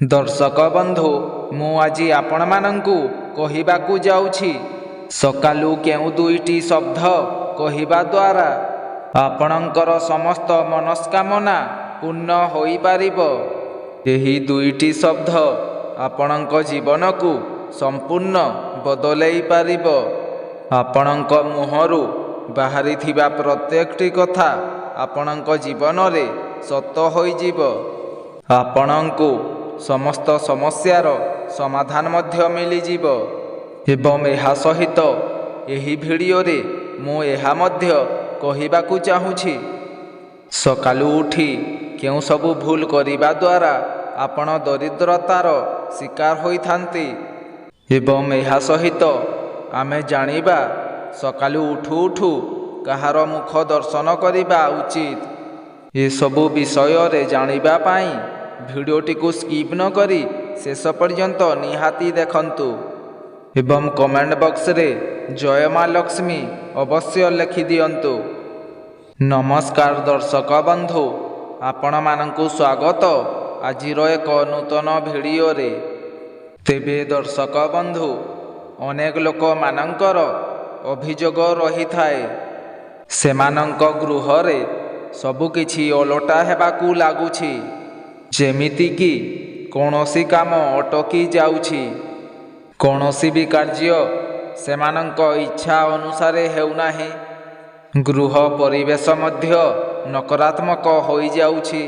दर्शक बंधु मु आज आपण मानंकु कहिबाकु जाउछि सकालु केउ दुईटी शब्द कहिबा द्वारा आपणकर समस्त मनस्कामना पूर्ण होई पारिबो। एही दुईटी शब्द आपणक जीवनकु संपूर्ण बदलाई पारिबो। आपणक मुहरु बाहरी थिबा प्रत्येकटी कथा आपणक जीवन रे सत होई जिवो। आपणकु समस्त समस्यार समाधान मध्य मिलिजिव। एवं एहा सहित एही भिडियो रे मु एहा मध्य कहिबाकु चाहुछि सकालु उठी केउ सबु भूल करिबा द्वारा आपण दरिद्रतार शिकार होइथांती। एवं एहा सहित आमे जानिबा सकालु उठु उठु कहार मुख दर्शन करिबा उचित। ए सबु विषय रे जानिबा पाई भिडियोटी को स्किप न करी शेष पर्यंत निहाती देखंतु एवं कमेंट बॉक्स रे जय मां लक्ष्मी अवश्य लिखि दियंतु। नमस्कार दर्शक बंधु, आपण मानंकु स्वागत आजिर एक नूतन भिडियो रे। तेबे दर्शक बंधु, अनेक लोक मानंकर अभियोग रही थाए सेमानंक गृह रे सबु किछि ओलटा हेबाकु लागुछि। जेमिति कि कौनसी काम अटकी जाउछि, कौनसी भी कार्य सेमानंक इच्छा अनुसारे हेउनाहि। गृह परिवेश मध्य नकारात्मक होई जाउछि।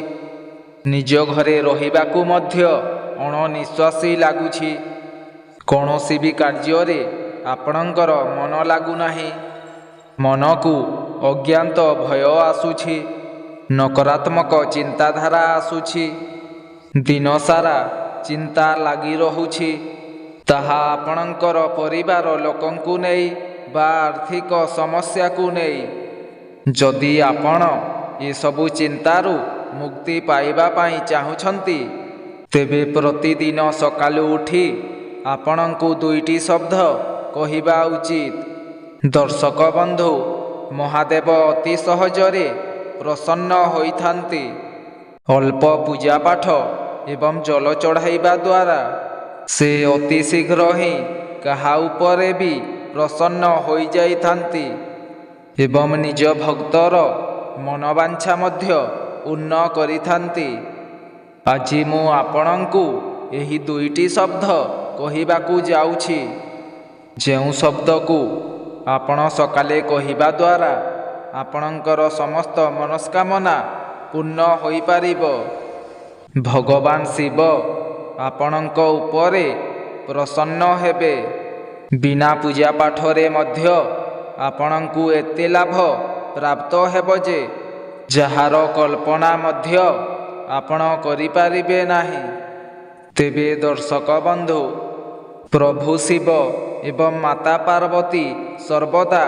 निज घरे रहिबाकु मध्य अणनिश्वासी लागुछि। कौनसी भी कार्य रे आपणकर मन लागुनाहि। मनकु अज्ञात भय आसुछि। नकारात्मक चिंताधारा आसुछि। दिन सारा चिंता लगी रहुछि। ताहा आपणकर परिवार लोकंकु नेई बा आर्थिक समस्या को नेई। जदि आपण ये सबु चिंतारु मुक्ति पाइबा पाई चाहुछंती तेबे प्रतिदिन सकालु उठी आपणंकु दुईटी शब्द कहिबा उचित। दर्शक बंधु, महादेव अति सहजरे प्रसन्न होइथांती। अल्प पूजा पाठ एवं जल चढ़ाइबा द्वारा से अति शीघ्र ही कहा उपरे भी प्रसन्न होई जाइथांती एवं निज भक्तर मनोवांछा मध्य पूर्ण करिथांती। आजि मु आपणंकु एही दुईटी शब्द कहिबाकु जाउछि। जेउ शब्द को आपण सकाले कहिबा द्वारा आपणंकर समस्त मनस्कामना पूर्ण होई पारिबो। भगवान शिव आपणंक उपरे प्रसन्न हेबे। बिना पूजा पाठरे मध्य आपणंकु एते लाभ प्राप्त हेबो जे जहार कल्पना मध्य आपण करि पारिबे नाही। तेबे दर्शक बंधु, प्रभु शिव एवं माता पार्वती सर्वदा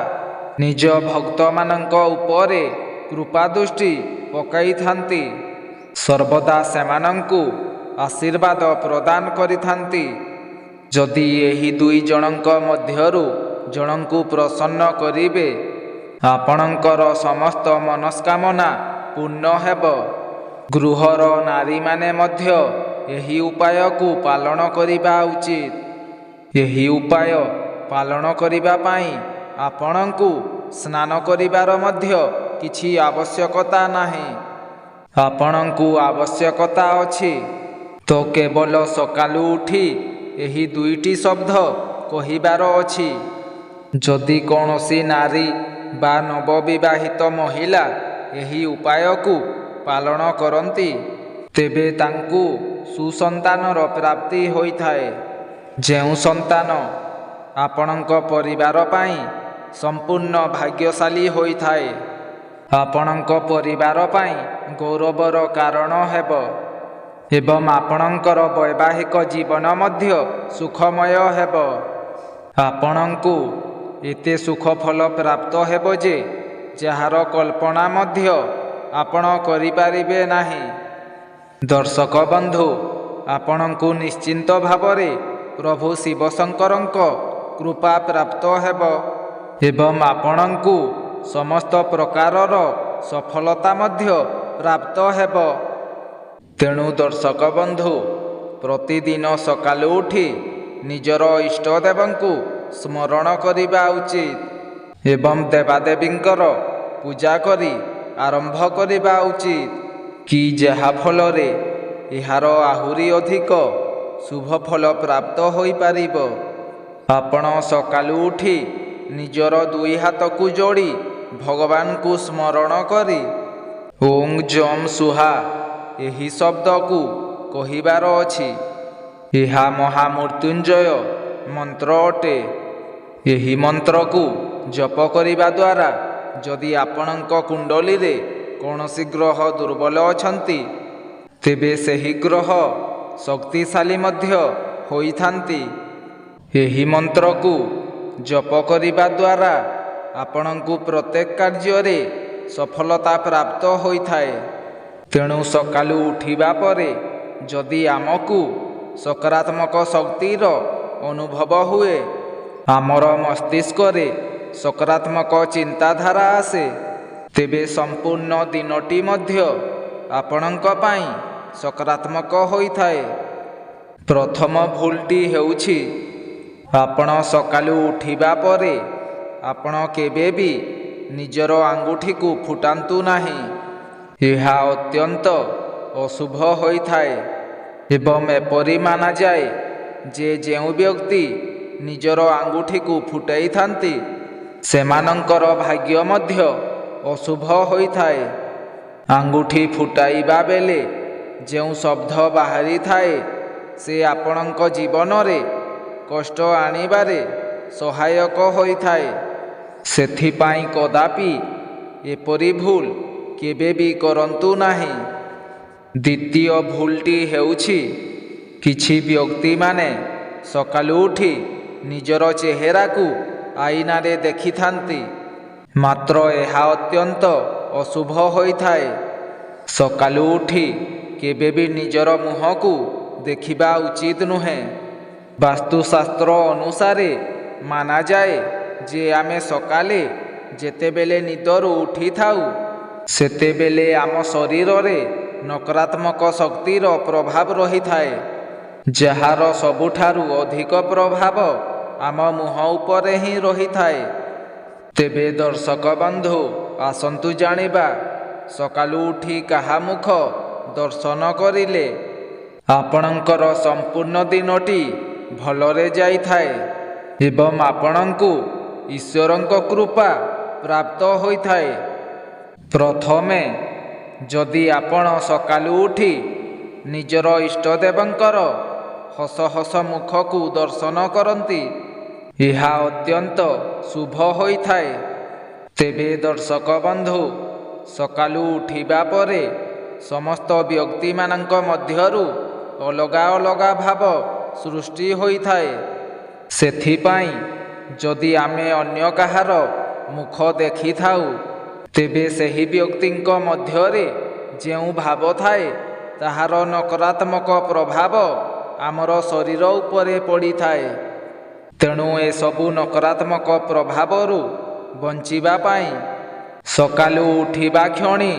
निज भक्त मानंक उपरे कृपा दृष्टि पकाई थांती। सर्वदा सेमानंकु आशीर्वाद प्रदान करिथांती। जदि एही दुई जनंक मध्यरु जनंकु प्रसन्न करिबे आपणंकर समस्त मनस्कामना पूर्ण हेबो। गृहर नारी माने मध्य एही उपाय को पालन करिबा उचित। एही उपाय पालन करिबा पाई आपणंकु स्नान करिबार मध्य किछि आवश्यकता नाही। आपणंकु आवश्यकता अछि तो केवल सकालु उठी एही दुईटी शब्द कहिबार अछि। जदि कौनसी नारी बा नवविवाहित महिला एही उपाय को पालन करंती तेबे तांकु सुसंतानर प्राप्ति होइथाए। जेउ संतान आपणंक परिवार पाई संपूर्ण भाग्यशाली होइथाए। आपणंक परिवार पाई गौरवर कारण हेबो एवं आपणंकर वैवाहिक जीवन मध्य सुखमय हेबो। आपणंकु एते सुख फल प्राप्त हेबो जे जहार कल्पना मध्य आपण करि पारिबे नाही। दर्शक बंधु, आपणंकु निश्चिंत भावरे प्रभु शिव शंकरंक कृपा प्राप्त हेबो एवं आपणंकु समस्त प्रकारर सफलता मध्य प्राप्त हेबो। तेणु दर्शक बंधु, ପ୍ରତିଦିନ ସକାଳୁ ଉଠି ନିଜର ଇଷ୍ଟଦେବଙ୍କୁ ସ୍ମରଣ କରିବା ଉଚିତ ଏବଂ ଦେବାଦେବୀଙ୍କର ପୂଜା କରି ଆରମ୍ଭ କରିବା ଉଚିତ କି ଯାହା ଫଳରେ ଏହାର ଆହୁରି ଅଧିକ ଶୁଭ ଫଳ ପ୍ରାପ୍ତ ହୋଇପାରିବ। ଆପଣ ସକାଳୁ ଉଠି ନିଜର ଦୁଇ ହାତକୁ ଯୋଡ଼ି ଭଗବାନଙ୍କୁ ସ୍ମରଣ କରି ଓଂ ଜମ୍ ସୁହା ଏହି ଶବ୍ଦକୁ କହିବାର ଅଛି। ଏହା ମହାମୃତ୍ୟୁଞ୍ଜୟ ମନ୍ତ୍ର ଅଟେ। ଏହି ମନ୍ତ୍ରକୁ ଜପ କରିବା ଦ୍ୱାରା ଯଦି ଆପଣଙ୍କ କୁଣ୍ଡଳୀରେ କୌଣସି ଗ୍ରହ ଦୁର୍ବଳ ଅଛନ୍ତି ତେବେ ସେହି ଗ୍ରହ ଶକ୍ତିଶାଳୀ ମଧ୍ୟ ହୋଇଥାନ୍ତି। ଏହି ମନ୍ତ୍ରକୁ ଜପ କରିବା ଦ୍ୱାରା ଆପଣଙ୍କୁ ପ୍ରତ୍ୟେକ କାର୍ଯ୍ୟରେ ସଫଳତା ପ୍ରାପ୍ତ ହୋଇଥାଏ। ତେଣୁ ସକାଳୁ ଉଠିବା ପରେ ଯଦି ଆମକୁ ସକାରାତ୍ମକ ଶକ୍ତିର ଅନୁଭବ ହୁଏ, ଆମର ମସ୍ତିଷ୍କରେ ସକାରାତ୍ମକ ଚିନ୍ତାଧାରା ଆସେ, ତେବେ ସମ୍ପୂର୍ଣ୍ଣ ଦିନଟି ମଧ୍ୟ ଆପଣଙ୍କ ପାଇଁ ସକାରାତ୍ମକ ହୋଇଥାଏ। ପ୍ରଥମ ଭୁଲଟି ହେଉଛି ଆପଣ ସକାଳୁ ଉଠିବା ପରେ ଆପଣ କେବେ ବି ନିଜର ଆଙ୍ଗୁଠିକୁ ଫୁଟାନ୍ତୁ ନାହିଁ। ଏହା ଅତ୍ୟନ୍ତ ଅଶୁଭ ହୋଇଥାଏ ଏବଂ ଏପରି ମାନାଯାଏ ଯେ ଯେଉଁ ବ୍ୟକ୍ତି ନିଜର ଆଙ୍ଗୁଠିକୁ ଫୁଟାଇଥାନ୍ତି ସେମାନଙ୍କର ଭାଗ୍ୟ ମଧ୍ୟ ଅଶୁଭ ହୋଇଥାଏ। ଆଙ୍ଗୁଠି ଫୁଟାଇବା ବେଳେ ଯେଉଁ ଶବ୍ଦ ବାହାରିଥାଏ ସେ ଆପଣଙ୍କ ଜୀବନରେ କଷ୍ଟ ଆଣିବାରେ ସହାୟକ ହୋଇଥାଏ। ସେଥିପାଇଁ କଦାପି ଏପରି ଭୁଲ କେବେ ବି କରନ୍ତୁ ନାହିଁ। ଦ୍ୱିତୀୟ ଭୁଲଟି ହେଉଛି କିଛି ବ୍ୟକ୍ତିମାନେ ସକାଳୁ ଉଠି ନିଜର ଚେହେରାକୁ ଆଇନାରେ ଦେଖିଥାନ୍ତି, ମାତ୍ର ଏହା ଅତ୍ୟନ୍ତ ଅଶୁଭ ହୋଇଥାଏ। ସକାଳୁ ଉଠି କେବେ ବି ନିଜର ମୁହଁକୁ ଦେଖିବା ଉଚିତ ନୁହେଁ। ବାସ୍ତୁଶାସ୍ତ୍ର ଅନୁସାରେ ମାନାଯାଏ ଯେ ଆମେ ସକାଳେ ଯେତେବେଳେ ନିଦରୁ ଉଠିଥାଉ ସେତେବେଳେ ଆମ ଶରୀରରେ ନକାରାତ୍ମକ ଶକ୍ତିର ପ୍ରଭାବ ରହିଥାଏ, ଯାହାର ସବୁଠାରୁ ଅଧିକ ପ୍ରଭାବ ଆମ ମୁହଁ ଉପରେ ହିଁ ରହିଥାଏ। ତେବେ ଦର୍ଶକ ବନ୍ଧୁ, ଆସନ୍ତୁ ଜାଣିବା ସକାଳୁ ଉଠି କାହା ମୁଖ ଦର୍ଶନ କରିଲେ ଆପଣଙ୍କର ସମ୍ପୂର୍ଣ୍ଣ ଦିନଟି ଭଲରେ ଯାଇଥାଏ ଏବଂ ଆପଣଙ୍କୁ ଈଶ୍ୱରଙ୍କ କୃପା ପ୍ରାପ୍ତ ହୋଇଥାଏ। ପ୍ରଥମେ, ଯଦି ଆପଣ ସକାଳୁ ଉଠି ନିଜର ଇଷ୍ଟଦେବଙ୍କର ହସ ହସ ମୁଖକୁ ଦର୍ଶନ କରନ୍ତି, ଏହା ଅତ୍ୟନ୍ତ ଶୁଭ ହୋଇଥାଏ। ତେବେ ଦର୍ଶକ ବନ୍ଧୁ, ସକାଳୁ ଉଠିବା ପରେ ସମସ୍ତ ବ୍ୟକ୍ତିମାନଙ୍କ ମଧ୍ୟରୁ ଅଲଗା ଅଲଗା ଭାବ ସୃଷ୍ଟି ହୋଇଥାଏ। ସେଥିପାଇଁ ଯଦି ଆମେ ଅନ୍ୟ କାହାର ମୁଖ ଦେଖିଥାଉ ତେବେ ସେହି ବ୍ୟକ୍ତିଙ୍କ ମଧ୍ୟରେ ଯେଉଁ ଭାବ ଥାଏ ତାହାର ନକାରାତ୍ମକ ପ୍ରଭାବ ଆମର ଶରୀର ଉପରେ ପଡ଼ିଥାଏ। ତେଣୁ ଏସବୁ ନକାରାତ୍ମକ ପ୍ରଭାବରୁ ବଞ୍ଚିବା ପାଇଁ ସକାଳୁ ଉଠିବା କ୍ଷଣି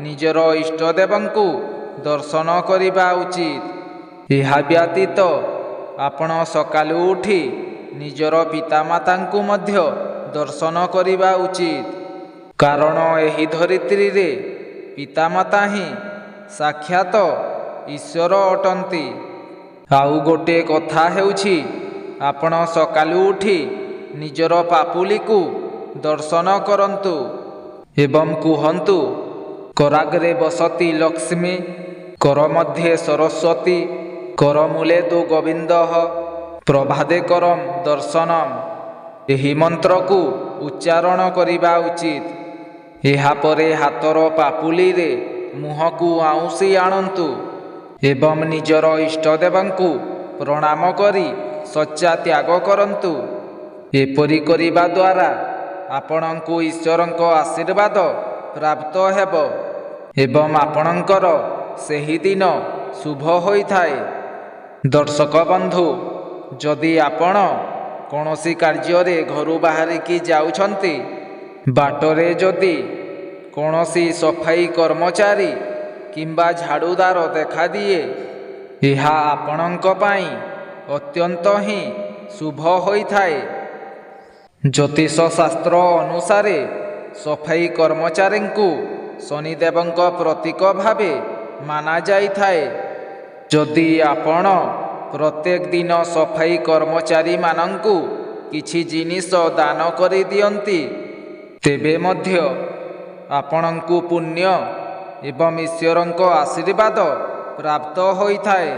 ନିଜର ଇଷ୍ଟଦେବଙ୍କୁ ଦର୍ଶନ କରିବା ଉଚିତ। ଏହା ବ୍ୟତୀତ ଆପଣ ସକାଳୁ ଉଠି ନିଜର ପିତାମାତାଙ୍କୁ ମଧ୍ୟ ଦର୍ଶନ କରିବା ଉଚିତ, କାରଣ ଏହି ଧରିତ୍ରୀରେ ପିତାମାତା ହିଁ ସାକ୍ଷାତ ଈଶ୍ୱର ଅଟନ୍ତି। ଆଉ ଗୋଟିଏ କଥା ହେଉଛି ଆପଣ ସକାଳୁ ଉଠି ନିଜର ପାପୁଲିକୁ ଦର୍ଶନ କରନ୍ତୁ ଏବଂ କୁହନ୍ତୁ, କରାଗ୍ରେ ବସତି ଲକ୍ଷ୍ମୀ, କର ମଧ୍ୟେ ସରସ୍ୱତୀ, କରମୂଳେ ତୁ ଗୋବିନ୍ଦଃ, ପ୍ରଭାଦେ କରମ୍ ଦର୍ଶନମ୍। ଏହି ମନ୍ତ୍ରକୁ ଉଚ୍ଚାରଣ କରିବା ଉଚିତ। ଏହାପରେ ହାତର ପାପୁଲିରେ ମୁହଁକୁ ଆଉଁସି ଆଣନ୍ତୁ ଏବଂ ନିଜର ଇଷ୍ଟଦେବଙ୍କୁ ପ୍ରଣାମ କରି ଶଯ୍ୟା ତ୍ୟାଗ କରନ୍ତୁ। ଏପରି କରିବା ଦ୍ୱାରା ଆପଣଙ୍କୁ ଈଶ୍ୱରଙ୍କ ଆଶୀର୍ବାଦ ପ୍ରାପ୍ତ ହେବ ଏବଂ ଆପଣଙ୍କର ସେହି ଦିନ ଶୁଭ ହୋଇଥାଏ। ଦର୍ଶକ ବନ୍ଧୁ, ଯଦି ଆପଣ କୌଣସି କାର୍ଯ୍ୟରେ ଘରୁ ବାହାରିକି ଯାଉଛନ୍ତି, ବାଟରେ ଯଦି କୌଣସି ସଫାଇ କର୍ମଚାରୀ କିମ୍ବା ଝାଡ଼ୁଦାର ଦେଖାଦିଏ ଏହା ଆପଣଙ୍କ ପାଇଁ ଅତ୍ୟନ୍ତ ହିଁ ଶୁଭ ହୋଇଥାଏ। ଜ୍ୟୋତିଷ ଶାସ୍ତ୍ର ଅନୁସାରେ ସଫାଇ କର୍ମଚାରୀଙ୍କୁ ଶନିଦେବଙ୍କ ପ୍ରତୀକ ଭାବେ ମାନାଯାଇଥାଏ। ଯଦି ଆପଣ ପ୍ରତ୍ୟେକ ଦିନ ସଫାଇ କର୍ମଚାରୀମାନଙ୍କୁ କିଛି ଜିନିଷ ଦାନ କରିଦିଅନ୍ତି, ତେବେ ମଧ୍ୟ ଆପଣଙ୍କୁ ପୁଣ୍ୟ ଏବଂ ଈଶ୍ୱରଙ୍କ ଆଶୀର୍ବାଦ ପ୍ରାପ୍ତ ହୋଇଥାଏ।